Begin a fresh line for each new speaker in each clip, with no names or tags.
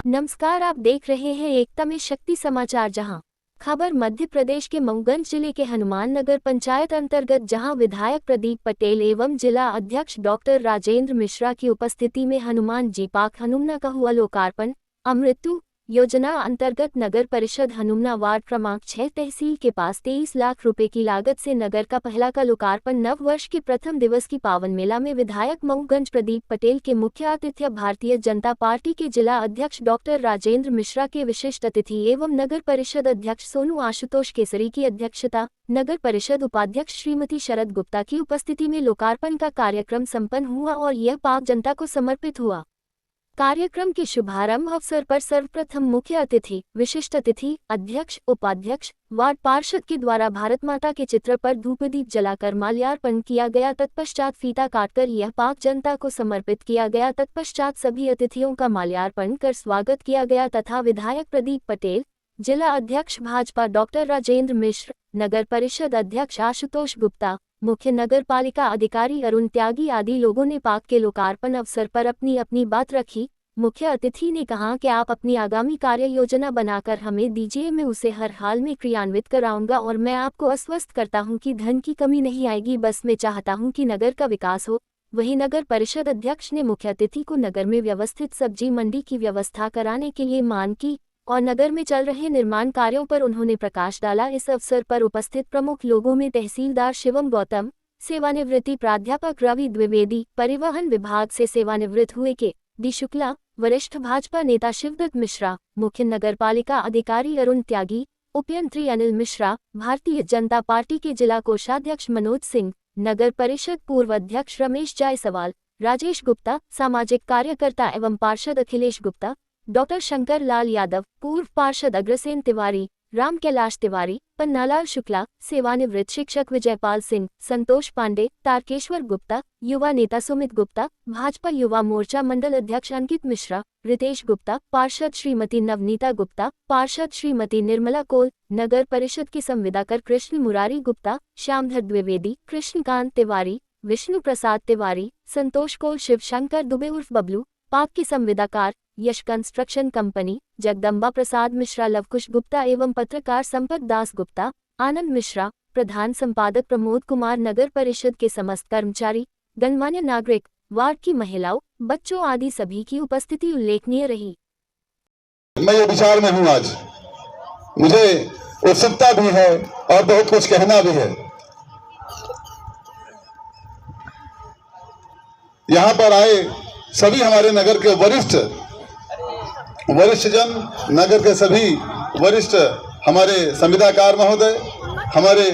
नमस्कार, आप देख रहे हैं एकता में शक्ति समाचार। जहां खबर मध्य प्रदेश के मऊगंज जिले के हनुमान नगर पंचायत अंतर्गत, जहां विधायक प्रदीप पटेल एवं जिला अध्यक्ष डॉक्टर राजेंद्र मिश्रा की उपस्थिति में हनुमान जी पार्क हनुमना का हुआ लोकार्पण। अमृत्यु योजना अंतर्गत नगर परिषद हनुमना वार्ड क्रमांक 6 तहसील के पास 23 लाख रुपए की लागत से नगर का पहला का लोकार्पण। नव वर्ष के प्रथम दिवस की पावन मेला में विधायक मऊगंज प्रदीप पटेल के मुख्य आतिथ्य भारतीय जनता पार्टी के जिला अध्यक्ष डॉक्टर राजेंद्र मिश्रा के विशिष्ट अतिथि एवं नगर परिषद अध्यक्ष सोनू आशुतोष केसरी की अध्यक्षता, नगर परिषद उपाध्यक्ष श्रीमती शरद गुप्ता की उपस्थिति में लोकार्पण का कार्यक्रम संपन्न हुआ और यह पार्क जनता को समर्पित हुआ। कार्यक्रम के शुभारंभ अवसर पर सर्वप्रथम मुख्य अतिथि, विशिष्ट अतिथि, अध्यक्ष, उपाध्यक्ष, वार्ड पार्षद के द्वारा भारत माता के चित्र पर धूपदीप जलाकर माल्यार्पण किया गया। तत्पश्चात फीता काटकर यह पार्क जनता को समर्पित किया गया। तत्पश्चात सभी अतिथियों का माल्यार्पण कर स्वागत किया गया तथा विधायक प्रदीप पटेल, जिला अध्यक्ष भाजपा डॉक्टर राजेंद्र मिश्र, नगर परिषद अध्यक्ष आशुतोष गुप्ता, मुख्य नगर पालिका अधिकारी अरुण त्यागी आदि लोगों ने पार्क के लोकार्पण अवसर पर अपनी अपनी बात रखी। मुख्य अतिथि ने कहा कि आप अपनी आगामी कार्य योजना बनाकर हमें दीजिए, मैं उसे हर हाल में क्रियान्वित कराऊंगा और मैं आपको आश्वस्त करता हूं कि धन की कमी नहीं आएगी। बस मैं चाहता हूं कि नगर का विकास हो। वहीं नगर परिषद अध्यक्ष ने मुख्य अतिथि को नगर में व्यवस्थित सब्जी मंडी की व्यवस्था कराने के लिए मांग की और नगर में चल रहे निर्माण कार्यों पर उन्होंने प्रकाश डाला। इस अवसर पर उपस्थित प्रमुख लोगों में तहसीलदार शिवम गौतम, सेवानिवृत्ति प्राध्यापक रवि द्विवेदी, परिवहन विभाग से सेवानिवृत्त हुए के डी शुक्ला, वरिष्ठ भाजपा नेता शिवदत्त मिश्रा, मुख्य नगर पालिका अधिकारी अरुण त्यागी, उपयंत्री अनिल मिश्रा, भारतीय जनता पार्टी के जिला कोषाध्यक्ष मनोज सिंह, नगर परिषद पूर्व अध्यक्ष रमेश जायसवाल, राजेश गुप्ता, सामाजिक कार्यकर्ता एवं पार्षद अखिलेश गुप्ता, डॉक्टर शंकर लाल यादव, पूर्व पार्षद अग्रसेन तिवारी, राम कैलाश तिवारी, पन्नालाल शुक्ला, सेवानिवृत्त शिक्षक विजयपाल सिंह, संतोष पांडे, तारकेश्वर गुप्ता, युवा नेता सुमित गुप्ता, भाजपा युवा मोर्चा मंडल अध्यक्ष अंकित मिश्रा, रितेश गुप्ता, पार्षद श्रीमती नवनीता गुप्ता, पार्षद श्रीमती निर्मला कोल, नगर परिषद के संविदाकर कृष्ण मुरारी गुप्ता, श्यामधर द्विवेदी, कृष्णकांत तिवारी, विष्णु प्रसाद तिवारी, संतोष कोल, शिव शंकर दुबे उर्फ बबलू, पार्क के संविदाकार यश कंस्ट्रक्शन कंपनी, जगदम्बा प्रसाद मिश्रा, लवकुश गुप्ता एवं पत्रकार संपत दास गुप्ता, आनंद मिश्रा, प्रधान संपादक प्रमोद कुमार, नगर परिषद के समस्त कर्मचारी, गणमान्य नागरिक, वार्ड की महिलाओं, बच्चों आदि सभी की उपस्थिति उल्लेखनीय रही।
मैं ये विचार में हूँ, आज मुझे उत्सुकता भी है और बहुत कुछ कहना भी है। यहाँ पर आए सभी हमारे नगर के वरिष्ठ जन, नगर के सभी वरिष्ठ हमारे संविदाकार महोदय, हमारे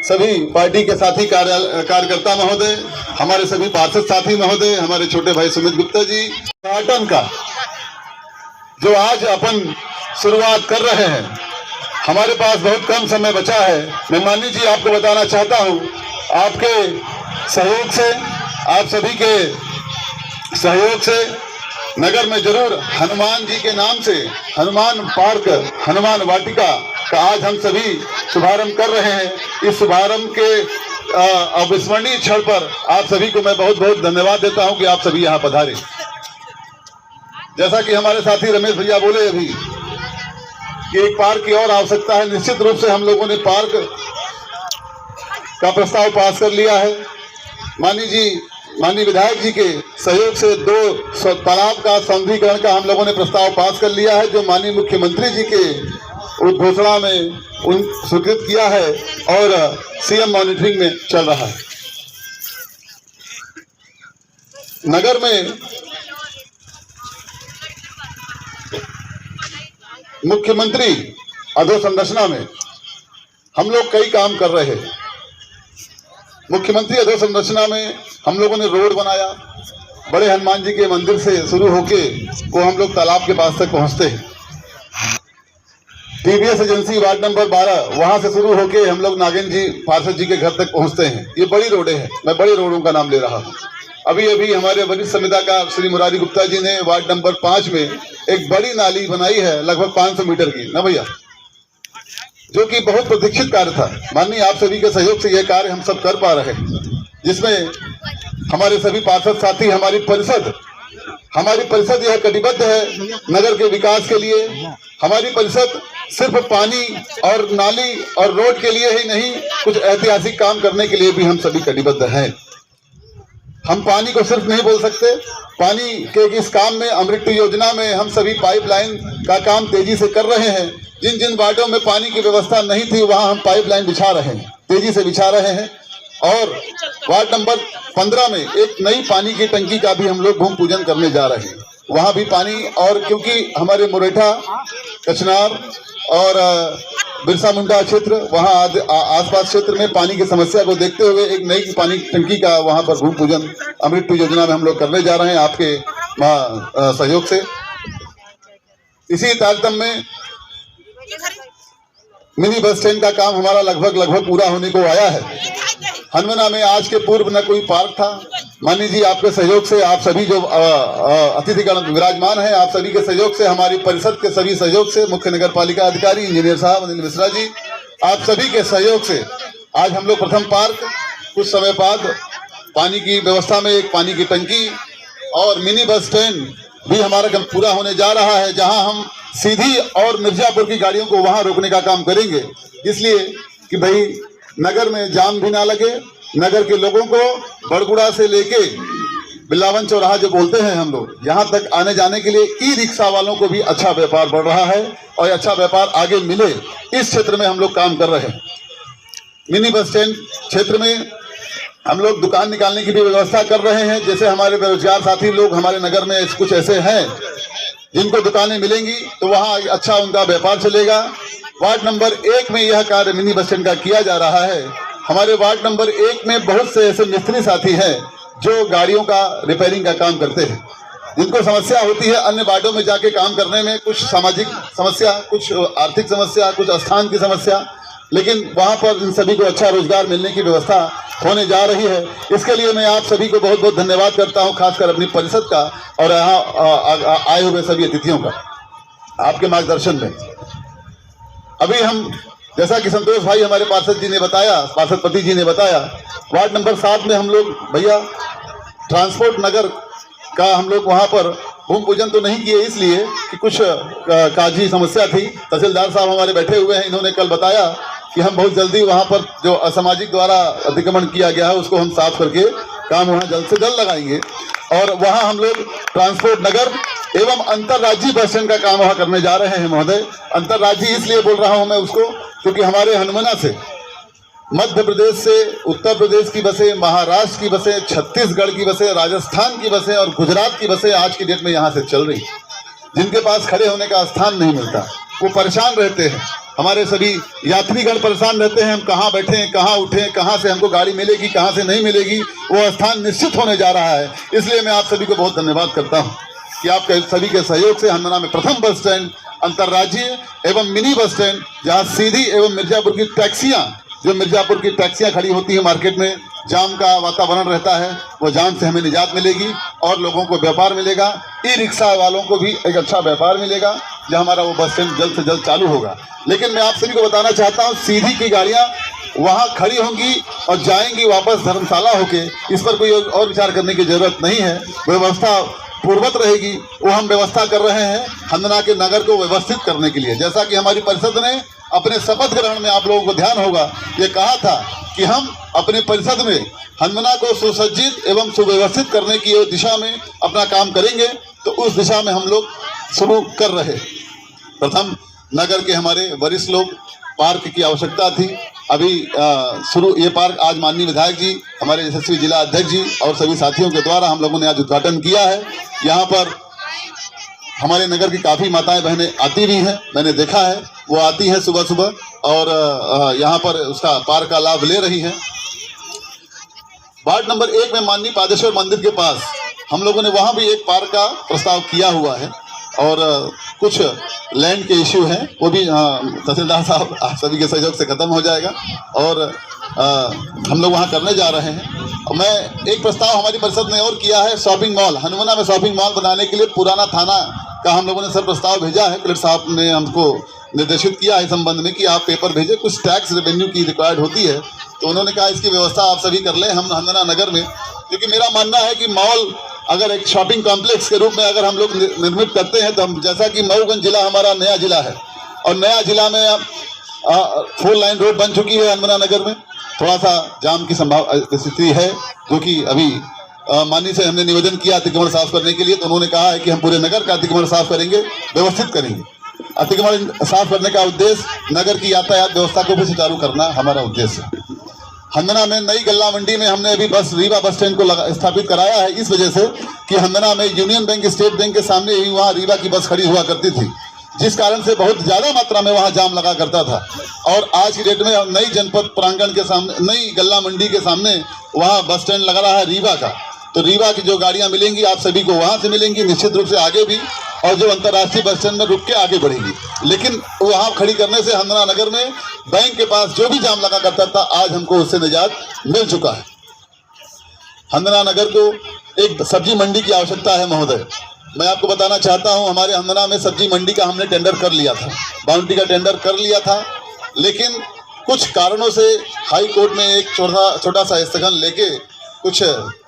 सभी पार्टी के साथी कार्यकर्ता महोदय, हमारे सभी पार्षद साथी महोदय, हमारे छोटे भाई सुमित गुप्ता जी, उद्घाटन का जो आज अपन शुरुआत कर रहे हैं, हमारे पास बहुत कम समय बचा है। मैं माननीय जी आपको बताना चाहता हूं, आपके सहयोग से, आप सभी के सहयोग से नगर में जरूर हनुमान जी के नाम से हनुमान पार्क, हनुमान वाटिका का आज हम सभी शुभारंभ कर रहे हैं। इस शुभारंभ के अविस्मरणीय क्षण पर आप सभी को मैं बहुत बहुत धन्यवाद देता हूं कि आप सभी यहां पधारे। जैसा कि हमारे साथी रमेश भैया बोले अभी कि एक पार्क की और आवश्यकता है, निश्चित रूप से हम लोगों ने पार्क का प्रस्ताव पास कर लिया है। माननीय विधायक जी के सहयोग से 2 तालाब का सौंदर्यीकरण का हम लोगों ने प्रस्ताव पास कर लिया है, जो माननीय मुख्यमंत्री जी के उद्घोषणा में स्वीकृत किया है और सीएम मॉनिटरिंग में चल रहा है। नगर में मुख्यमंत्री अधोसंरचना में हम लोग कई काम कर रहे हैं। मुख्यमंत्री अधोसंरचना में हम लोगों ने रोड बनाया, बड़े हनुमान जी के मंदिर से शुरू होके वो हम लोग तालाब के पास तक पहुंचते हैं। टीवीएस एजेंसी वार्ड नंबर 12 वहां से शुरू होके हम लोग नागेंद्र जी पार्षद जी के घर तक पहुंचते हैं। ये बड़ी रोडें हैं, मैं बड़ी रोडों का नाम ले रहा हूँ। अभी हमारे वरिष्ठ संविदाकार श्री मुरारी गुप्ता जी ने वार्ड नंबर 5 में एक बड़ी नाली बनाई है, लगभग 500 मीटर की ना भैया, जो कि बहुत प्रतीक्षित कार्य था। माननीय आप सभी के सहयोग से यह कार्य हम सब कर पा रहे हैं, जिसमें हमारे सभी पार्षद साथी, हमारी परिषद हमारी परिषद यह कटिबद्ध है नगर के विकास के लिए। हमारी परिषद सिर्फ पानी और नाली और रोड के लिए ही नहीं, कुछ ऐतिहासिक काम करने के लिए भी हम सभी कटिबद्ध हैं। हम पानी को सिर्फ नहीं बोल सकते, पानी के इस काम में अमृत योजना में हम सभी पाइपलाइन का काम तेजी से कर रहे हैं। जिन जिन वार्डों में पानी की व्यवस्था नहीं थी वहां हम पाइपलाइन बिछा रहे हैं, तेजी से बिछा रहे हैं। और वार्ड नंबर 15 में एक नई पानी की टंकी का भी हम लोग भूमि पूजन करने जा रहे हैं, वहां भी पानी। और क्योंकि हमारे मुरेठा, कचनार और बिरसा मुंडा क्षेत्र, वहां आसपास क्षेत्र में पानी की समस्या को देखते हुए एक नई पानी टंकी का वहां पर भूमि पूजन अमृत योजना में हम लोग करने जा रहे हैं आपके सहयोग से। इसी तारतम्य में मिनी बस स्टैंड का काम हमारा लगभग पूरा होने को आया है। हनुमाना में आज के पूर्व न कोई पार्क था। माननीय जी, आपके सहयोग से, आप सभी जो अतिथिगण विराजमान हैं, आप सभी के सहयोग से, हमारी परिषद के सभी सहयोग से, मुख्य नगर पालिका अधिकारी इंजीनियर साहब अनिल मिश्रा जी, आप सभी के सहयोग से आज हम लोग प्रथम पार्क, कुछ समय बाद पानी की व्यवस्था में एक पानी की टंकी और मिनी बस स्टैंड भी हमारा पूरा होने जा रहा है, जहां हम सीधी और मिर्जापुर की गाड़ियों को वहां रोकने का काम करेंगे, इसलिए कि भाई नगर में जाम भी ना लगे। नगर के लोगों को बड़गुड़ा से लेके बिल्लावन चौराहा जो बोलते हैं हम लोग, यहाँ तक आने जाने के लिए ई रिक्शा वालों को भी अच्छा व्यापार बढ़ रहा है और अच्छा व्यापार आगे मिले, इस क्षेत्र में हम लोग काम कर रहे हैं। मिनी बस स्टैंड क्षेत्र में हम लोग दुकान निकालने की भी व्यवस्था कर रहे हैं। जैसे हमारे बेरोजगार साथी लोग हमारे नगर में कुछ ऐसे हैं जिनको दुकानें मिलेंगी तो वहाँ अच्छा उनका व्यापार चलेगा। वार्ड नंबर 1 में यह कार्य मिनी बस स्टैंड का किया जा रहा है। हमारे वार्ड नंबर 1 में बहुत से ऐसे मिस्त्री साथी हैं जो गाड़ियों का रिपेयरिंग का काम करते हैं, जिनको समस्या होती है अन्य वार्डों में जाके काम करने में, कुछ सामाजिक समस्या, कुछ आर्थिक समस्या, कुछ स्थान की समस्या, लेकिन वहां पर इन सभी को अच्छा रोजगार मिलने की व्यवस्था होने जा रही है। इसके लिए मैं आप सभी को बहुत बहुत धन्यवाद करता हूं, खासकर अपनी परिषद का और यहाँ आए हुए सभी अतिथियों का, आपके मार्गदर्शन में। अभी हम, जैसा कि संतोष भाई हमारे पार्षद जी ने बताया, पार्षदपति जी ने बताया, वार्ड नंबर 7 में हम लोग भैया ट्रांसपोर्ट नगर का हम लोग वहाँ पर भूमि पूजन तो नहीं किए, इसलिए कि कुछ कागजी समस्या थी। तहसीलदार साहब हमारे बैठे हुए हैं, इन्होंने कल बताया कि हम बहुत जल्दी वहाँ पर जो असामाजिक द्वारा अतिक्रमण किया गया है उसको हम साफ करके काम वहाँ जल्द से जल्द लगाएंगे। और वहाँ हम लोग ट्रांसपोर्ट नगर एवं अंतर्राज्यीय बस स्टैंड का काम वहाँ करने जा रहे हैं महोदय। अंतर्राज्यीय इसलिए बोल रहा हूँ मैं उसको क्योंकि हमारे हनुमाना से, मध्य प्रदेश से, उत्तर प्रदेश की बसें, महाराष्ट्र की बसें, छत्तीसगढ़ की बसें, राजस्थान की बसें और गुजरात की बसें आज की डेट में यहाँ से चल रही, जिनके पास खड़े होने का स्थान नहीं मिलता, वो परेशान रहते हैं। हमारे सभी यात्रीगण परेशान रहते हैं, हम कहाँ बैठें, कहाँ उठें, कहाँ से हमको गाड़ी मिलेगी, कहाँ से नहीं मिलेगी, वो स्थान निश्चित होने जा रहा है। इसलिए मैं आप सभी को बहुत धन्यवाद करता हूँ कि आपके सभी के सहयोग से हनुमाना में प्रथम बस स्टैंड, अंतर्राज्यीय एवं मिनी बस स्टैंड, जहाँ सीधी एवं मिर्जापुर की टैक्सियाँ, जो मिर्जापुर की टैक्सियाँ खड़ी होती हैं मार्केट में, जाम का वातावरण रहता है, वो जाम से हमें निजात मिलेगी और लोगों को व्यापार मिलेगा। ई रिक्शा वालों को भी एक अच्छा व्यापार मिलेगा, जो हमारा वो बस स्टैंड जल्द से जल्द चालू होगा। लेकिन मैं आप सभी को बताना चाहता हूँ, सीधी की गाड़ियाँ वहाँ खड़ी होंगी और जाएंगी वापस धर्मशाला होके, इस पर कोई और विचार करने की जरूरत नहीं है। व्यवस्था पूर्वत रहेगी, वो हम व्यवस्था कर रहे हैं हनुमाना के नगर को व्यवस्थित करने के लिए। जैसा कि हमारी परिषद ने अपने शपथ ग्रहण में, आप लोगों को ध्यान होगा, ये कहा था कि हम अपने परिषद में हनुमाना को सुसज्जित एवं सुव्यवस्थित करने की दिशा में अपना काम करेंगे, तो उस दिशा में हम लोग शुरू कर रहे। प्रथम नगर के हमारे वरिष्ठ लोग, पार्क की आवश्यकता थी, अभी शुरू ये पार्क आज माननीय विधायक जी, हमारे यशस्वी जिला अध्यक्ष जी और सभी साथियों के द्वारा हम लोगों ने आज उद्घाटन किया है। यहाँ पर हमारे नगर की काफ़ी माताएं बहनें आती भी हैं, मैंने देखा है, वो आती हैं सुबह सुबह और यहाँ पर उसका पार्क का लाभ ले रही हैं। वार्ड नंबर 1 में माननीय पादेश्वर मंदिर के पास हम लोगों ने वहाँ भी एक पार्क का प्रस्ताव किया हुआ है और कुछ लैंड के इश्यू हैं, वो भी तहसीलदार साहब आप सभी के सहयोग से ख़त्म हो जाएगा और हम लोग वहाँ करने जा रहे हैं। मैं एक प्रस्ताव हमारी परिषद ने और किया है, शॉपिंग मॉल, हनुमाना में शॉपिंग मॉल बनाने के लिए पुराना थाना का हम लोगों ने सर प्रस्ताव भेजा है। कलेक्टर साहब ने हमको निर्देशित किया है इस संबंध में कि आप पेपर भेजें, कुछ टैक्स रेवेन्यू की रिक्वायर्ड होती है, तो उन्होंने कहा इसकी व्यवस्था आप सभी कर लें हम हनुमाना नगर में, क्योंकि मेरा मानना है कि मॉल अगर एक शॉपिंग कॉम्प्लेक्स के रूप में अगर हम लोग निर्मित करते हैं, तो हम जैसा कि मऊगंज जिला हमारा नया जिला है और नया जिला में अब 4 लाइन रोड बन चुकी है हनुमाना नगर में। थोड़ा सा जाम की स्थिति है, जो कि अभी माननीय से हमने निवेदन किया अतिक्रमण साफ करने के लिए, तो उन्होंने कहा है कि हम पूरे नगर का अतिक्रमण साफ करेंगे, व्यवस्थित करेंगे। अतिक्रमण साफ करने का उद्देश्य नगर की यातायात व्यवस्था को भी सुचारू करना हमारा उद्देश्य है। हंदना में नई गल्ला मंडी में हमने अभी रीवा बस स्टैंड को स्थापित कराया है, इस वजह से कि हंदना में यूनियन बैंक, स्टेट बैंक के सामने ही वहाँ रीवा की बस खड़ी हुआ करती थी, जिस कारण से बहुत ज़्यादा मात्रा में वहाँ जाम लगा करता था। और आज की डेट में नई जनपद प्रांगण के सामने, नई गल्ला मंडी के सामने वहाँ बस स्टैंड लगा रहा है रीवा का। तो रीवा की जो गाड़ियाँ मिलेंगी आप सभी को वहाँ से मिलेंगी, निश्चित रूप से आगे भी, और जो अंतर्राष्ट्रीय बस स्टैंड में रुक के आगे बढ़ेगी। लेकिन वहाँ खड़ी करने से हंदना नगर में बैंक के पास जो भी जाम लगा करता था, आज हमको उससे निजात मिल चुका है। हंदना नगर को एक सब्जी मंडी की आवश्यकता है महोदय। मैं आपको बताना चाहता हूं, हमारे हंदना में सब्जी मंडी का हमने टेंडर कर लिया था, बाउंड्री का टेंडर कर लिया था, लेकिन कुछ कारणों से हाई कोर्ट में एक छोटा सा स्थगन लेके कुछ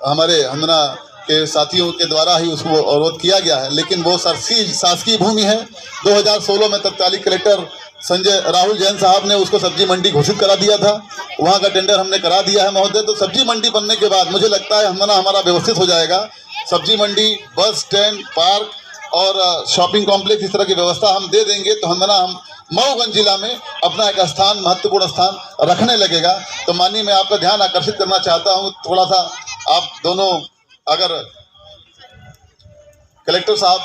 हमारे हंदना के साथियों के द्वारा ही उसको अवरोध किया गया है। लेकिन वो शासकीय भूमि है। 2016 में तत्कालीन कलेक्टर संजय राहुल जैन साहब ने उसको सब्जी मंडी घोषित करा दिया था, वहाँ का टेंडर हमने करा दिया है महोदय। तो सब्जी मंडी बनने के बाद मुझे लगता है हंदना हमारा व्यवस्थित हो जाएगा। सब्जी मंडी, बस स्टैंड, पार्क और शॉपिंग कॉम्प्लेक्स, इस तरह की व्यवस्था हम दे देंगे तो हंदना हम मऊगंज जिला में अपना एक स्थान, महत्वपूर्ण स्थान रखने लगेगा। तो माननीय, मैं आपका ध्यान आकर्षित करना चाहता हूँ, थोड़ा सा आप दोनों अगर कलेक्टर साहब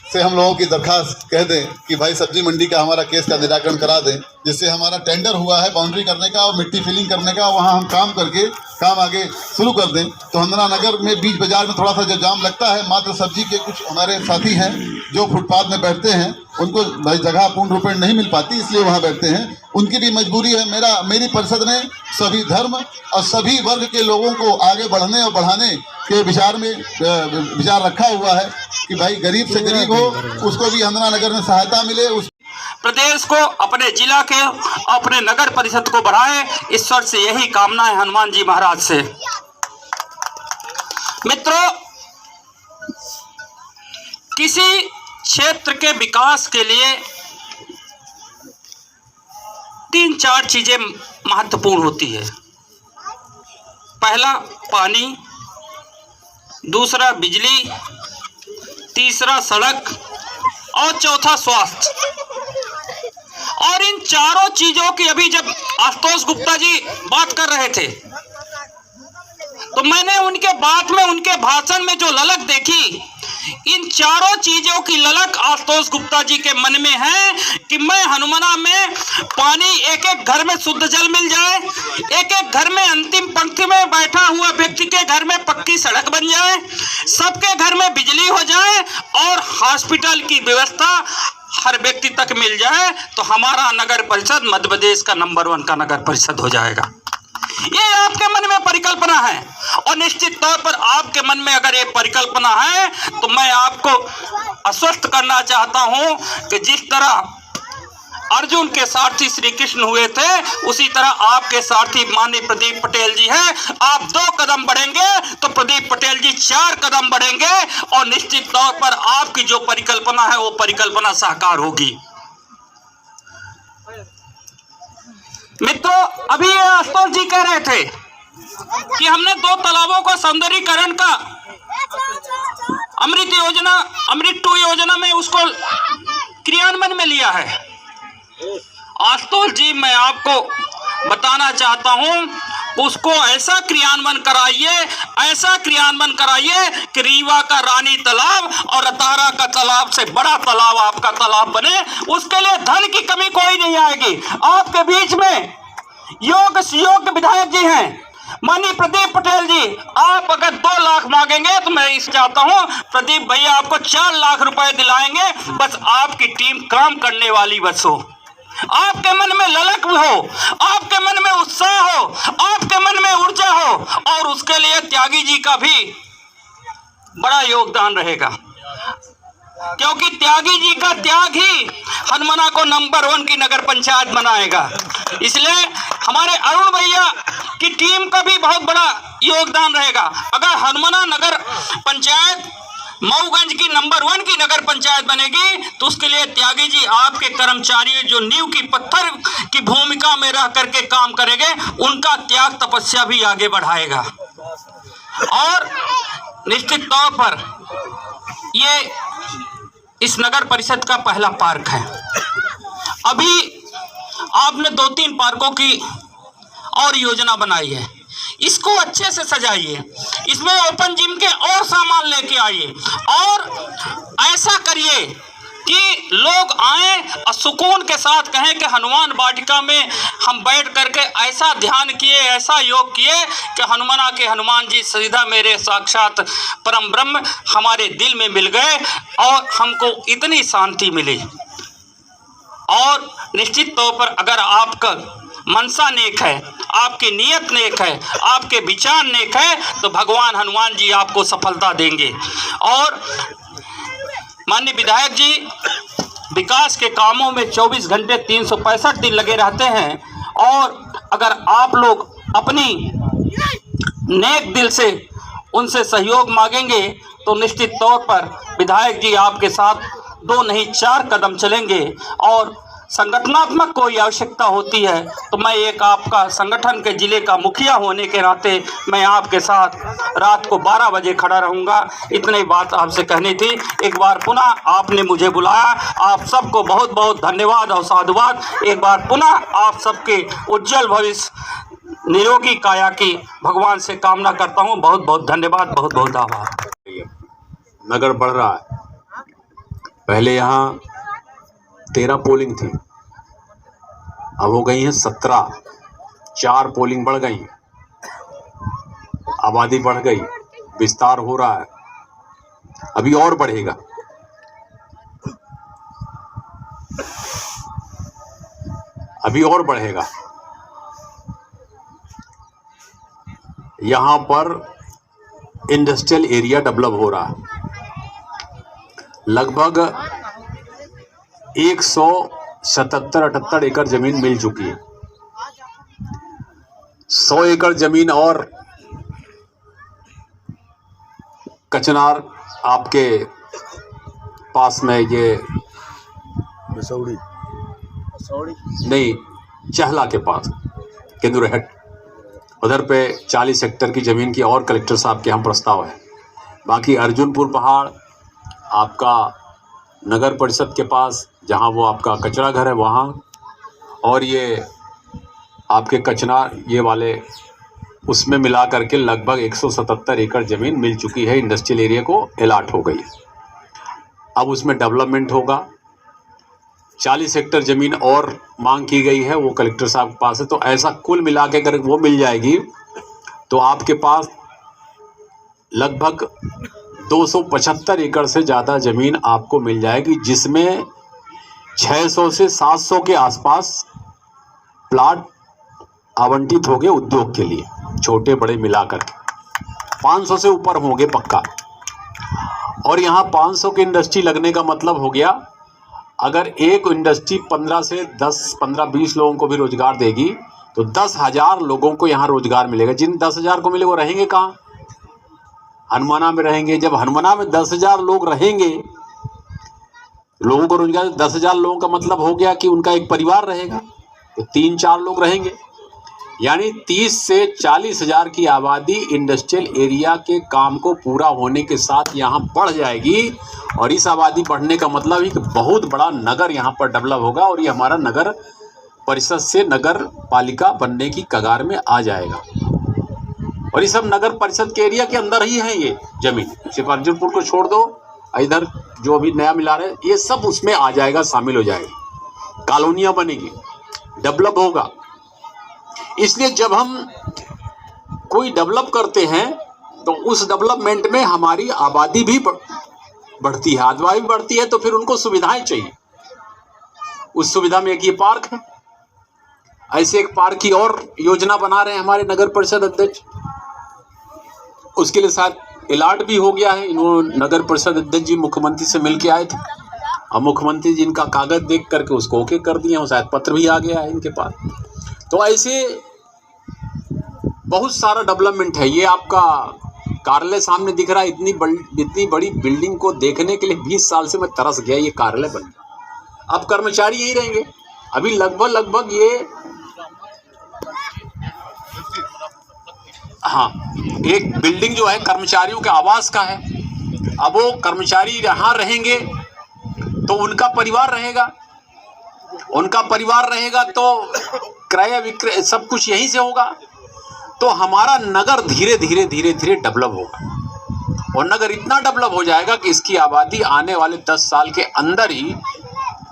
से हम लोगों की दरखास्त कह दें कि भाई सब्जी मंडी का हमारा केस का निराकरण करा दें, जिससे हमारा टेंडर हुआ है बाउंड्री करने का और मिट्टी फिलिंग करने का, वहाँ हम काम करके काम आगे शुरू कर दें। तो हंदना नगर में बीच बाजार में थोड़ा सा जो जाम लगता है, मात्र सब्जी के कुछ हमारे साथी हैं जो फुटपाथ में बैठते हैं, उनको भाई जगह पूर्ण रूप में नहीं मिल पाती, इसलिए वहाँ बैठते हैं, उनकी भी मजबूरी है। मेरी परिषद ने सभी धर्म और सभी वर्ग के लोगों को आगे बढ़ने और बढ़ाने के विचार रखा हुआ है कि भाई गरीब से गरीब हो, उसको भी हंदना नगर में सहायता मिले।
प्रदेश को, अपने जिला के, अपने नगर परिषद को बढ़ाए, ईश्वर से यही कामना है, हनुमान जी महाराज से। मित्रों, किसी क्षेत्र के विकास के लिए 3-4 चीजें महत्वपूर्ण होती है। पहला पानी, दूसरा बिजली, तीसरा सड़क और चौथा स्वास्थ्य। और इन चारों चीजों की अभी जब आशुतोष गुप्ता जी बात कर रहे थे, तो मैंने उनके बात में, उनके भाषण में जो ललक देखी, इन चारों चीजों की ललक आशुतोष गुप्ता जी के मन में है कि मैं हनुमाना में पानी, एक एक घर में शुद्ध जल मिल जाए, एक एक घर में अंतिम पंक्ति में बैठा हुआ व्यक्ति के घर में पक्की सड़क बन जाए, सबके घर में बिजली हो जाए और हॉस्पिटल की व्यवस्था हर व्यक्ति तक मिल जाए, तो हमारा नगर परिषद मध्य प्रदेश का नंबर 1 का नगर परिषद हो जाएगा। ये आपके मन में परिकल्पना है, और निश्चित तौर पर आपके मन में अगर ये परिकल्पना है, तो मैं आपको आश्वस्त करना चाहता हूं कि जिस तरह अर्जुन के सारथी श्री कृष्ण हुए थे, उसी तरह आपके सारथी माननीय प्रदीप पटेल जी हैं। आप 2 कदम बढ़ेंगे तो प्रदीप पटेल जी 4 कदम बढ़ेंगे, और निश्चित तौर पर आपकी जो परिकल्पना है वो परिकल्पना साकार होगी। मित्रों, अभी ये आशुतोष जी कह रहे थे कि हमने 2 तालाबों को सौंदर्यीकरण का अमृत योजना, अमृत 2 योजना में उसको क्रियान्वयन में लिया है। आशुतोष जी, मैं आपको बताना चाहता हूं, उसको ऐसा क्रियान्वयन कराइए, ऐसा क्रियान्वयन कराइए कि रीवा का रानी तालाब और रतारा का तालाब से बड़ा तालाब आपका तालाब बने। उसके लिए धन की कमी कोई नहीं आएगी। आपके बीच में योग्य विधायक जी हैं, माननीय प्रदीप पटेल जी, आप अगर 2 लाख मांगेंगे तो मैं इस चाहता हूं प्रदीप भैया आपको 4 लाख रुपए दिलाएंगे। बस आपकी टीम काम करने वाली बस हो, आपके मन में ललक हो, आपके मन में उत्साह हो, आपके मन में ऊर्जा हो, और उसके लिए त्यागी जी का भी बड़ा योगदान रहेगा, क्योंकि त्यागी जी का त्याग ही हनुमाना को नंबर 1 की नगर पंचायत बनाएगा। इसलिए हमारे अरुण भैया की टीम का भी बहुत बड़ा योगदान रहेगा। अगर हनुमाना नगर पंचायत मऊगंज की नंबर 1 की नगर पंचायत बनेगी तो उसके लिए त्यागी जी आपके कर्मचारी जो नींव की पत्थर की भूमिका में रह करके काम करेंगे, उनका त्याग तपस्या भी आगे बढ़ाएगा। और निश्चित तौर पर ये इस नगर परिषद का पहला पार्क है। अभी आपने 2-3 पार्कों की और योजना बनाई है, इसको अच्छे से सजाइए, इसमें ओपन जिम के और सामान लेके आइए और ऐसा करिए कि लोग आए और सुकून के साथ कहें कि हनुमान वाटिका में हम बैठ करके ऐसा ध्यान किए, ऐसा योग किए कि हनुमाना के हनुमान जी सीधा मेरे साक्षात परम ब्रह्म हमारे दिल में मिल गए और हमको इतनी शांति मिली। और निश्चित तौर पर अगर आपका मनसा नेक है, आपकी नीयत नेक है, आपके विचार नेक है, तो भगवान हनुमान जी आपको सफलता देंगे। और माननीय विधायक जी विकास के कामों में 24 घंटे 365 दिन लगे रहते हैं और अगर आप लोग अपनी नेक दिल से उनसे सहयोग मांगेंगे तो निश्चित तौर पर विधायक जी आपके साथ 2 नहीं 4 कदम चलेंगे। और संगठनात्मक कोई आवश्यकता होती है तो मैं एक आपका संगठन के जिले का मुखिया होने के नाते मैं आपके साथ रात को 12 बजे खड़ा रहूंगा। इतनी बात आपसे कहनी थी। एक बार पुनः आपने मुझे बुलाया, आप सबको बहुत बहुत धन्यवाद और साधुवाद। एक बार पुनः आप सबके उज्जवल भविष्य निरोगी काया की भगवान से कामना करता हूँ। बहुत बहुत धन्यवाद, बहुत बहुत आभार।
नगर बढ़ रहा है। पहले यहाँ 13 पोलिंग थी, अब हो गई है 17। 4 पोलिंग बढ़ गई, आबादी बढ़ गई, विस्तार हो रहा है, अभी और बढ़ेगा। अभी और बढ़ेगा। यहाँ पर इंडस्ट्रियल एरिया डेवलप हो रहा है। लगभग 177-78 एकड़ जमीन मिल चुकी है। 100 एकड़ जमीन और कचनार आपके पास में ये मसौड़ी नहीं, चहला के पास केंदुरहट, उधर पे 40 हेक्टेयर की ज़मीन की और कलेक्टर साहब के यहाँ प्रस्ताव है। बाकी अर्जुनपुर पहाड़ आपका नगर परिषद के पास, जहाँ वो आपका कचरा घर है वहाँ, और ये आपके कचनार ये वाले, उसमें मिला करके लगभग 177 एकड़ ज़मीन मिल चुकी है। इंडस्ट्रियल एरिया को अलॉट हो गई है। अब उसमें डेवलपमेंट होगा। 40 हेक्टेयर ज़मीन और मांग की गई है, वो कलेक्टर साहब के पास है। तो ऐसा कुल मिला के अगर वो मिल जाएगी तो आपके पास लगभग 275 एकड़ से ज़्यादा ज़मीन आपको मिल जाएगी, जिसमें 600 से 700 के आसपास प्लाट आवंटित होंगे उद्योग के लिए, छोटे बड़े मिलाकर के 500 से ऊपर होंगे पक्का। और यहाँ 500 की इंडस्ट्री लगने का मतलब हो गया, अगर एक इंडस्ट्री 15-20 लोगों को भी रोजगार देगी तो 10,000 लोगों को यहाँ रोजगार मिलेगा। जिन 10,000 को मिले वो रहेंगे कहाँ? हनुमाना में रहेंगे। जब हनुमाना में 10,000 लोग रहेंगे, लोगों को रोजगार, 10,000 लोगों का मतलब हो गया कि उनका एक परिवार रहेगा, तो 3-4 लोग रहेंगे, यानी 30 से 40,000 की आबादी इंडस्ट्रियल एरिया के काम को पूरा होने के साथ यहाँ बढ़ जाएगी। और इस आबादी बढ़ने का मतलब ही कि बहुत बड़ा नगर यहाँ पर डेवलप होगा और ये हमारा नगर परिषद से नगर पालिका बनने की कगार में आ जाएगा। और ये सब नगर परिषद के एरिया के अंदर ही है। ये जमीन सिर्फ अर्जुनपुर को छोड़ दो, इधर जो अभी नया मिला रहे, ये सब उसमें आ जाएगा, शामिल हो जाएगा। कॉलोनियाँ बनेगी, डेवलप होगा। इसलिए जब हम कोई डेवलप करते हैं तो उस डेवलपमेंट में हमारी आबादी भी बढ़ती है, आबादी बढ़ती है तो फिर उनको सुविधाएं चाहिए। उस सुविधा में एक ये पार्क है। ऐसे एक पार्क की और योजना बना रहे हैं हमारे नगर परिषद अध्यक्ष। उसके लिए शायद अलॉट भी हो गया है। इन्होंने नगर परिषद अध्यक्ष जी मुख्यमंत्री से मिल के आए थे और मुख्यमंत्री जी इनका कागज देख करके उसको ओके कर दिए, शायद पत्र भी आ गया है इनके पास। तो ऐसे बहुत सारा डेवलपमेंट है। ये आपका कार्यालय सामने दिख रहा है, इतनी बड़ी बिल्डिंग को देखने के लिए 20 साल से मैं तरस गया। ये कार्यालय बन गया, अब कर्मचारी यही रहेंगे। अभी लगभग ये हाँ, एक बिल्डिंग जो है कर्मचारियों के आवास का है। अब वो कर्मचारी यहाँ रहेंगे तो उनका परिवार रहेगा तो क्रय विक्रय सब कुछ यहीं से होगा। तो हमारा नगर धीरे धीरे डेवलप होगा और नगर इतना डेवलप हो जाएगा कि इसकी आबादी आने वाले 10 साल के अंदर ही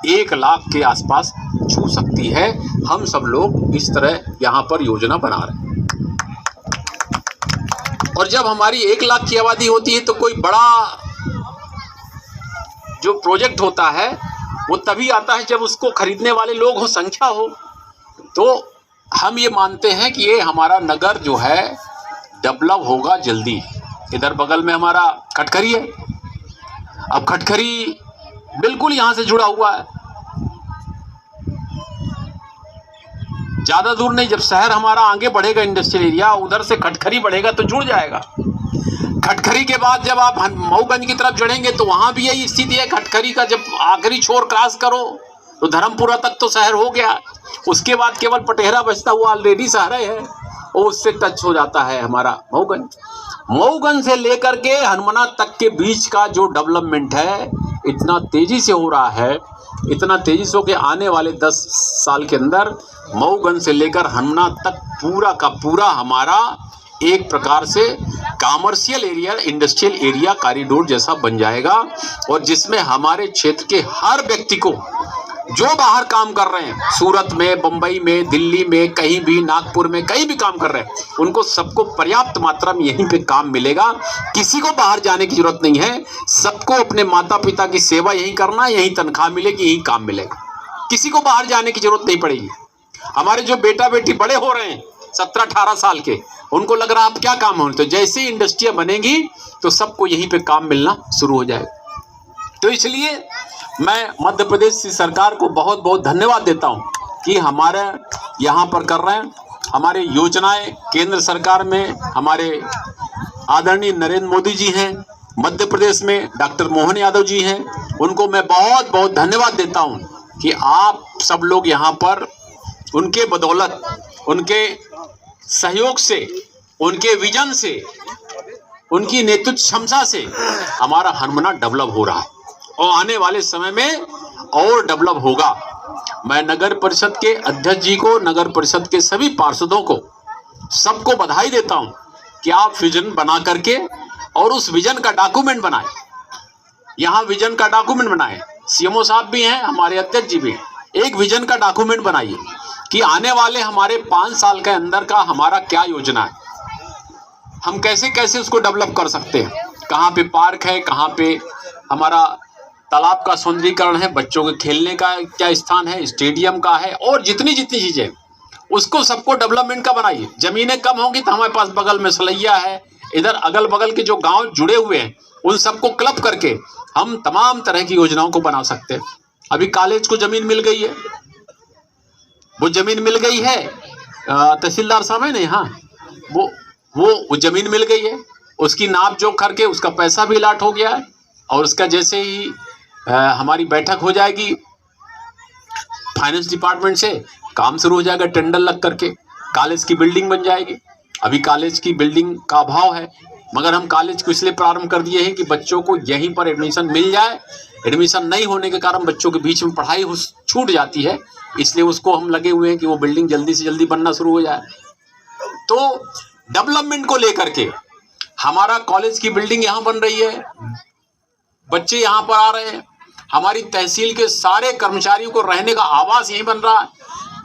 1 लाख के आसपास छू सकती है। हम सब लोग इस तरह यहाँ पर योजना बना रहे हैं। और जब हमारी 1 लाख की आबादी होती है तो कोई बड़ा जो प्रोजेक्ट होता है वो तभी आता है जब उसको खरीदने वाले लोग हो, संख्या हो। तो हम ये मानते हैं कि ये हमारा नगर जो है डेवलप होगा जल्दी। इधर बगल में हमारा खटखरी है। अब खटखरी बिल्कुल यहाँ से जुड़ा हुआ है, ज़्यादा दूर नहीं। जब शहर हमारा आगे बढ़ेगा इंडस्ट्रियल एरिया, उधर से खटखरी बढ़ेगा तो जुड़ जाएगा। खटखरी के बाद जब आप मऊगंज की तरफ चढ़ेंगे तो वहाँ भी यही स्थिति है। खटखरी का जब आखिरी छोर क्रॉस करो तो धर्मपुरा तक तो शहर हो गया। उसके बाद केवल पटेहरा बचता हुआ ऑलरेडी शहर है, और उससे टच हो जाता है हमारा मऊगंज। मऊगंज से लेकर के हनुमाना तक के बीच का जो डेवलपमेंट है इतना तेज़ी से हो रहा है, इतना तेज़ी से कि आने वाले 10 साल के अंदर मऊगंज से लेकर हनुमाना तक पूरा का पूरा हमारा एक प्रकार से commercial area, industrial area corridor जैसा बन जाएगा। और जिसमें हमारे क्षेत्र के हर व्यक्ति को जो बाहर काम कर रहे हैं, सूरत में, बम्बई में, दिल्ली में, कहीं भी, नागपुर में, कहीं भी काम कर रहे हैं, उनको सबको पर्याप्त मात्रा में यहीं पे काम मिलेगा। किसी को बाहर जाने की जरूरत नहीं है। सबको अपने माता पिता की सेवा यहीं करना है, यहीं तनख्वाह मिलेगी, यहीं काम मिलेगा। किसी को बाहर जाने की जरूरत नहीं पड़ेगी। हमारे जो बेटा बेटी बड़े हो रहे हैं 17-18 साल के, उनको लग रहा है अब क्या काम हो, तो जैसे ही इंडस्ट्रियाँ बनेंगी तो सबको यहीं पे काम मिलना शुरू हो जाएगा। तो इसलिए मैं मध्य प्रदेश की सरकार को बहुत बहुत धन्यवाद देता हूं कि हमारे यहाँ पर कर रहे हैं। हमारे योजनाएं केंद्र सरकार में हमारे आदरणीय नरेंद्र मोदी जी हैं, मध्य प्रदेश में डॉक्टर मोहन यादव जी हैं, उनको मैं बहुत बहुत धन्यवाद देता हूं कि आप सब लोग यहाँ पर उनके बदौलत, उनके सहयोग से, उनके विजन से, उनकी नेतृत्व क्षमता से हमारा हनुमाना डेवलप हो रहा है और आने वाले समय में और डेवलप होगा। मैं नगर परिषद के अध्यक्ष जी को, नगर परिषद के सभी पार्षदों को, सबको बधाई देता हूं कि आप विजन बना करके और उस विजन का डॉक्यूमेंट बनाएं। यहाँ विजन का डॉक्यूमेंट बनाएं। सीएमओ साहब भी हैं, हमारे अध्यक्ष जी भी। एक विजन का डॉक्यूमेंट बनाइए कि आने वाले हमारे 5 साल के अंदर का हमारा क्या योजना है, हम कैसे कैसे उसको डेवलप कर सकते हैं। कहाँ पे पार्क है, कहाँ पे हमारा तालाब का सौंदर्यीकरण है, बच्चों के खेलने का क्या स्थान है, स्टेडियम का है, और जितनी जितनी चीज़ें, उसको सबको डेवलपमेंट का बनाइए। ज़मीनें कम होंगी तो हमारे पास बगल में सलैया है, इधर अगल बगल के जो गांव जुड़े हुए हैं उन सबको क्लब करके हम तमाम तरह की योजनाओं को बना सकते हैं। अभी कॉलेज को ज़मीन मिल गई है, वो ज़मीन मिल गई है, तहसीलदार साहब है ना यहाँ, वो ज़मीन मिल गई है, उसकी नाप जोख करके उसका पैसा भी अलाट हो गया है। और उसका जैसे ही हमारी बैठक हो जाएगी फाइनेंस डिपार्टमेंट से, काम शुरू हो जाएगा, टेंडर लग करके कॉलेज की बिल्डिंग बन जाएगी। अभी कॉलेज की बिल्डिंग का अभाव है, मगर हम कॉलेज को इसलिए प्रारंभ कर दिए हैं कि बच्चों को यहीं पर एडमिशन मिल जाए। एडमिशन नहीं होने के कारण बच्चों के बीच में पढ़ाई छूट जाती है, इसलिए उसको हम लगे हुए हैं कि वो बिल्डिंग जल्दी से जल्दी बनना शुरू हो जाए। तो डेवलपमेंट को लेकर के हमारा कॉलेज की बिल्डिंग यहाँ बन रही है, बच्चे यहाँ पर आ रहे हैं, हमारी तहसील के सारे कर्मचारियों को रहने का आवास यहीं बन रहा है।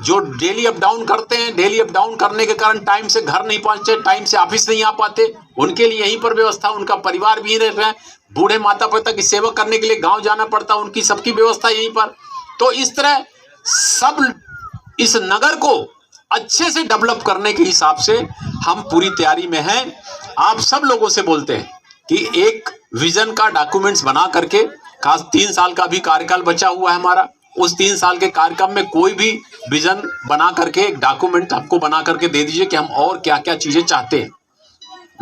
जो डेली अप डाउन करते हैं, डेली अप डाउन करने के कारण टाइम से घर नहीं पहुँचते, टाइम से ऑफिस नहीं आ पाते, उनके लिए यहीं पर व्यवस्था, उनका परिवार भी रह रहे हैं। बूढ़े माता पिता की सेवा करने के लिए गांव जाना पड़ता, उनकी सबकी व्यवस्था यहीं पर। तो इस तरह सब इस नगर को अच्छे से डेवलप करने के हिसाब से हम पूरी तैयारी में हैं। आप सब लोगों से बोलते हैं कि एक विजन का डॉक्यूमेंट्स बना करके, खास 3 साल का भी कार्यकाल बचा हुआ है हमारा, उस 3 साल के कार्यक्रम में कोई भी विजन बना करके एक डॉक्यूमेंट हमको बना करके दे दीजिए कि हम और क्या क्या चीजें चाहते हैं।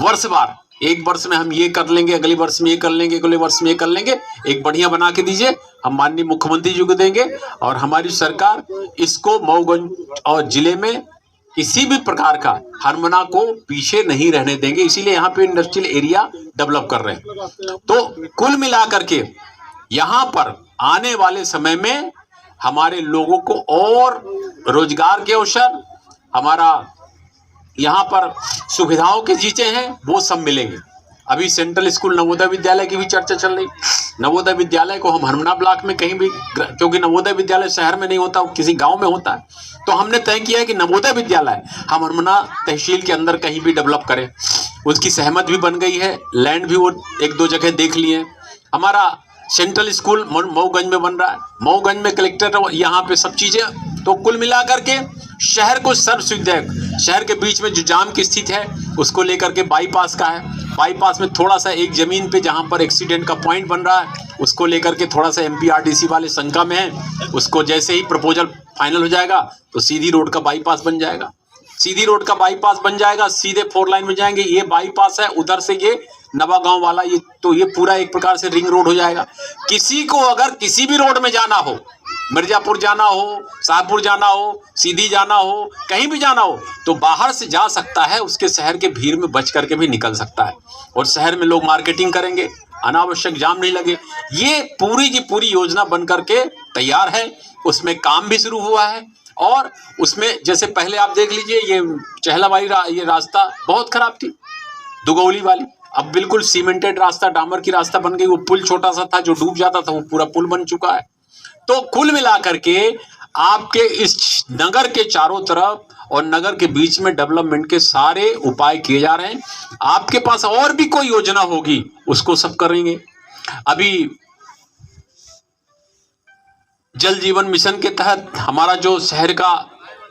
वर्षवार, एक वर्ष में हम ये कर लेंगे, अगले वर्ष में ये कर लेंगे, अगले वर्ष में ये कर लेंगे, एक बढ़िया बना के दीजिए। हम माननीय मुख्यमंत्री जी को देंगे और हमारी सरकार इसको मऊगंज और जिले में किसी भी प्रकार का हरमना को पीछे नहीं रहने देंगे। इसीलिए यहाँ पे इंडस्ट्रियल एरिया डेवलप कर रहे हैं। तो कुल मिलाकर के यहाँ पर आने वाले समय में हमारे लोगों को और रोजगार के अवसर, हमारा यहाँ पर सुविधाओं के चीजें हैं वो सब मिलेंगे। अभी सेंट्रल स्कूल नवोदय विद्यालय की भी चर्चा चल रही। नवोदय विद्यालय को हम हरमना ब्लॉक में कहीं भी, क्योंकि नवोदय विद्यालय शहर में नहीं होता, वो किसी गांव में होता है, तो हमने तय किया है कि नवोदय विद्यालय हम हरमना तहसील के अंदर कहीं भी डेवलप करें। उसकी सहमत भी बन गई है, लैंड भी वो 1-2 जगह देख लिए। हमारा सेंट्रल स्कूल मऊगंज में बन रहा है, मऊगंज में कलेक्टर, यहाँ पे सब चीजें। तो कुल मिलाकर के शहर को सर्व सुविधा, शहर के बीच में जो जाम की स्थिति है उसको लेकर के बाईपास का है, बाईपास में थोड़ा सा एक जमीन पे जहाँ पर एक्सीडेंट का पॉइंट बन रहा है उसको लेकर के थोड़ा सा MPRDC वाले शंका में है। उसको जैसे ही प्रपोजल फाइनल हो जाएगा तो सीधी रोड का बाईपास बन जाएगा, सीधी रोड का बाईपास बन जाएगा, सीधे 4 लाइन में जाएंगे। ये बाईपास है, उधर से ये नवा गांव वाला, ये तो ये पूरा एक प्रकार से रिंग रोड हो जाएगा। किसी को अगर किसी भी रोड में जाना हो, मिर्जापुर जाना हो, शाहपुर जाना हो, सीधी जाना हो, कहीं भी जाना हो, तो बाहर से जा सकता है, उसके शहर के भीड़ में बच करके भी निकल सकता है और शहर में लोग मार्केटिंग करेंगे, अनावश्यक जाम नहीं लगे। ये पूरी की पूरी योजना बन करके तैयार है, उसमें काम भी शुरू हुआ है। और उसमें जैसे पहले आप देख लीजिए, ये चहला वाली ये रास्ता बहुत खराब थी, दुगौली वाली, अब बिल्कुल सीमेंटेड रास्ता, डामर की रास्ता बन गई। वो पुल छोटा सा था जो डूब जाता था, वो पूरा पुल बन चुका है। तो कुल मिलाकर के आपके इस नगर के चारों तरफ और नगर के बीच में डेवलपमेंट के सारे उपाय किए जा रहे हैं। आपके पास और भी कोई योजना होगी उसको सब करेंगे। अभी जल जीवन मिशन के तहत हमारा जो शहर का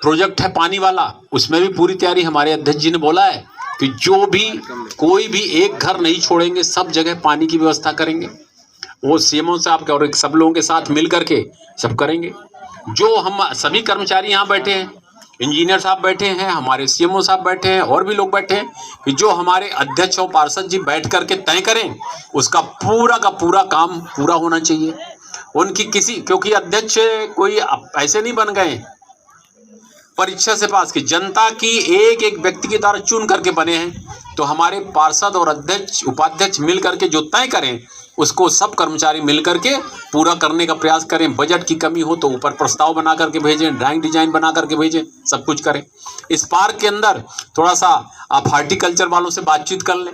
प्रोजेक्ट है पानी वाला, उसमें भी पूरी तैयारी, हमारे अध्यक्ष जी ने बोला है कि जो भी कोई भी एक घर नहीं छोड़ेंगे, सब जगह पानी की व्यवस्था करेंगे। वो सीएमओ साहब के और सब लोगों के साथ मिल करके सब करेंगे। जो हम सभी कर्मचारी यहाँ बैठे हैं, इंजीनियर साहब बैठे हैं, हमारे सीएमओ साहब बैठे हैं, और भी लोग बैठे हैं, कि जो हमारे अध्यक्ष और पार्षद जी बैठ करके तय करें, उसका पूरा का पूरा काम पूरा होना चाहिए। उनकी किसी, क्योंकि अध्यक्ष कोई ऐसे नहीं बन गए परीक्षा से पास की, जनता की एक एक व्यक्ति के द्वारा चुन करके बने हैं। तो हमारे पार्षद और अध्यक्ष उपाध्यक्ष मिल करके जो तय करें, उसको सब कर्मचारी मिल करके पूरा करने का प्रयास करें। बजट की कमी हो तो ऊपर प्रस्ताव बना करके भेजें, ड्राइंग डिजाइन बना करके भेजें, सब कुछ करें। इस पार्क के अंदर थोड़ा सा आप हार्टिकल्चर वालों से बातचीत कर लें,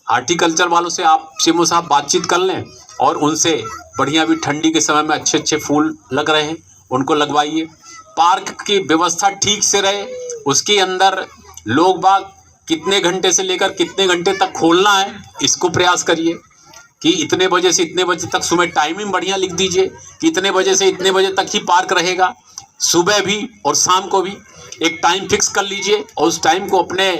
हार्टिकल्चर वालों से आप सीएमओ साहब बातचीत कर लें और उनसे बढ़िया, भी ठंडी के समय में अच्छे अच्छे फूल लग रहे हैं, उनको लगवाइए। पार्क की व्यवस्था ठीक से रहे, उसके अंदर लोग बाग कितने घंटे से लेकर कितने घंटे तक खोलना है, इसको प्रयास करिए कि इतने बजे से इतने बजे तक, सुबह टाइमिंग बढ़िया लिख दीजिए कि इतने बजे से इतने बजे तक ही पार्क रहेगा, सुबह भी और शाम को भी एक टाइम फिक्स कर लीजिए और उस टाइम को अपने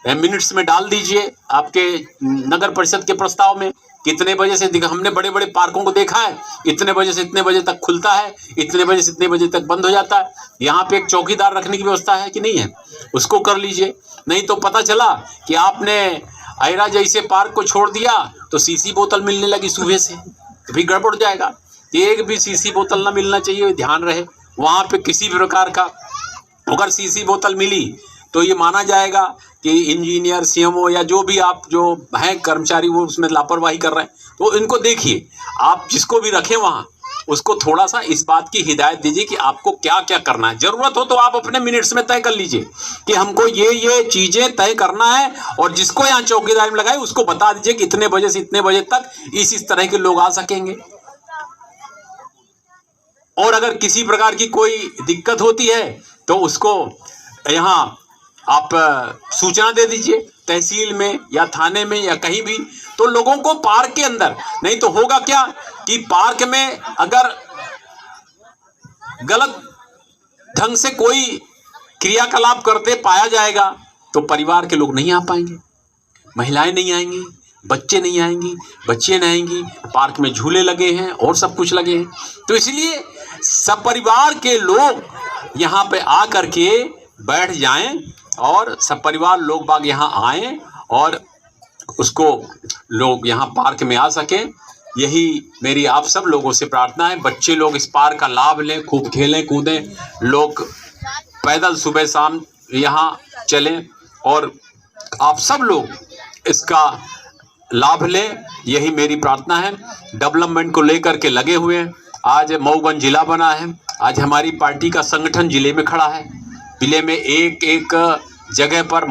मिनट्स में डाल दीजिए आपके नगर परिषद के प्रस्ताव में। कितने बजे से, हमने बड़े बड़े पार्कों को देखा है, इतने बजे से इतने बजे तक खुलता है, इतने बजे से इतने बजे तक बंद हो जाता है। यहाँ पे एक चौकीदार रखने की व्यवस्था है कि नहीं है, उसको कर लीजिए। नहीं तो पता चला कि आपने आयरा जैसे पार्क को छोड़ दिया तो सीसी बोतल मिलने लगी सुबह से, तो भी गड़बड़ जाएगा। एक भी सीसी बोतल ना मिलना चाहिए, ध्यान रहे। वहाँ पे किसी भी प्रकार का अगर सीसी बोतल मिली तो ये माना जाएगा कि इंजीनियर, सीएमओ या जो भी आप जो हैं कर्मचारी वो उसमें लापरवाही कर रहे हैं। तो इनको देखिए, आप जिसको भी रखें वहाँ उसको थोड़ा सा इस बात की हिदायत दीजिए कि आपको क्या क्या करना है। जरूरत हो तो आप अपने मिनट्स में तय कर लीजिए कि हमको ये चीजें तय करना है, और जिसको यहाँ चौकीदारी में लगाए उसको बता दीजिए कि इतने बजे से इतने बजे तक इस तरह के लोग आ सकेंगे। और अगर किसी प्रकार की कोई दिक्कत होती है तो उसको यहाँ आप सूचना दे दीजिए, तहसील में या थाने में या कहीं भी। तो लोगों को पार्क के अंदर, नहीं तो होगा क्या कि पार्क में अगर गलत ढंग से कोई क्रियाकलाप करते पाया जाएगा तो परिवार के लोग नहीं आ पाएंगे, महिलाएं नहीं आएंगी, बच्चे नहीं आएंगी, बच्चे नहीं आएंगी, पार्क में झूले लगे हैं और सब कुछ लगे हैं। तो इसलिए सब परिवार के लोग यहाँ पे आ कर के बैठ जाएं और सब परिवार लोग बाग यहाँ आएं और उसको लोग यहाँ पार्क में आ सकें। यही मेरी आप सब लोगों से प्रार्थना है। बच्चे लोग इस पार्क का लाभ लें, खूब खेलें कूदें, लोग पैदल सुबह शाम यहाँ चलें और आप सब लोग इसका लाभ लें, यही मेरी प्रार्थना है। डेवलपमेंट को लेकर के लगे हुए हैं। आज मऊगंज जिला बना है, आज हमारी पार्टी का संगठन जिले में खड़ा है। जिले में एक एक जगह पर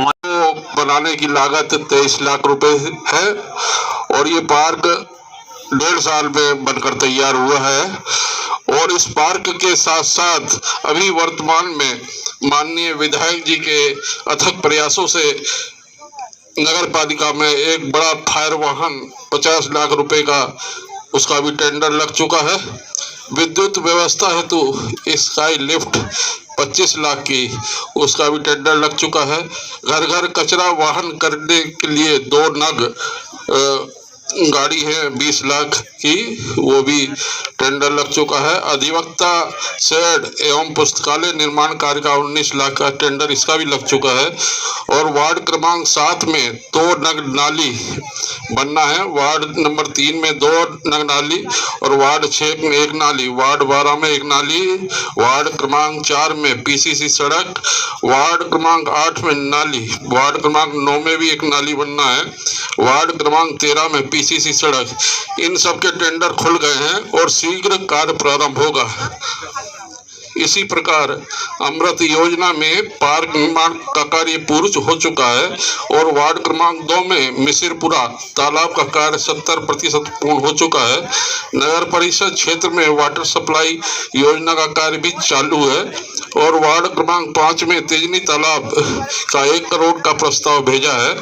बनाने की लागत 23 लाख रुपए है और ये पार्क 1.5 साल में बनकर तैयार हुआ है। और इस पार्क के साथ साथ अभी वर्तमान में माननीय विधायक जी के अथक प्रयासों से नगर पालिका में एक बड़ा फायर वाहन 50 लाख रुपए का उसका भी टेंडर लग चुका है। विद्युत व्यवस्था हेतु स्काई लिफ्ट 25 लाख की उसका भी टेंडर लग चुका है। घर घर कचरा वाहन करने के लिए 2 नग गाड़ी है 20 लाख की, वो भी टेंडर लग चुका है। अधिवक्ता शेड एवं पुस्तकालय निर्माण कार्य का 19 लाख का टेंडर इसका भी लग चुका है। और वार्ड क्रमांक 7 में 2 नग नाली बनना है, वार्ड नंबर 3 में 2 नग नाली और वार्ड 6 में 1 नाली, वार्ड 12 में 1 नाली, वार्ड क्रमांक 4 में पीसीसी सड़क, वार्ड क्रमांक 8 में नाली, वार्ड क्रमांक 9 में भी 1 नाली बनना है, वार्ड क्रमांक 13 में पीसीसी सड़क। इन सब के टेंडर खुल गए हैं और शीघ्र कार्य प्रारंभ होगा। इसी प्रकार अमृत योजना में पार्क निर्माण का कार्य पूर्ण हो चुका है और वार्ड क्रमांक 2 में मिसिरपुरा तालाब का कार्य 70% पूर्ण हो चुका है। नगर परिषद क्षेत्र में वाटर सप्लाई योजना का कार्य भी चालू है और वार्ड क्रमांक 5 में तेजनी तालाब का 1 करोड़ का प्रस्ताव भेजा है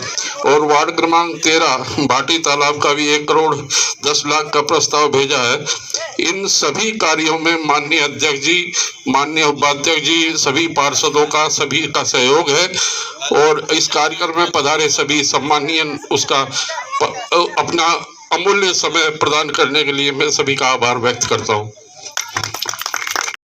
और वार्ड क्रमांक 13 भाटी तालाब का भी 1 करोड़ 10 लाख का प्रस्ताव भेजा है। इन सभी कार्यों में माननीय अध्यक्ष जी, माननीय उपाध्यक्ष जी, सभी पार्षदों का सभी का सहयोग है और इस कार्यक्रम में पधारे सभी सम्मानीय उसका अपना अमूल्य समय प्रदान करने के लिए मैं सभी का आभार व्यक्त करता हूँ।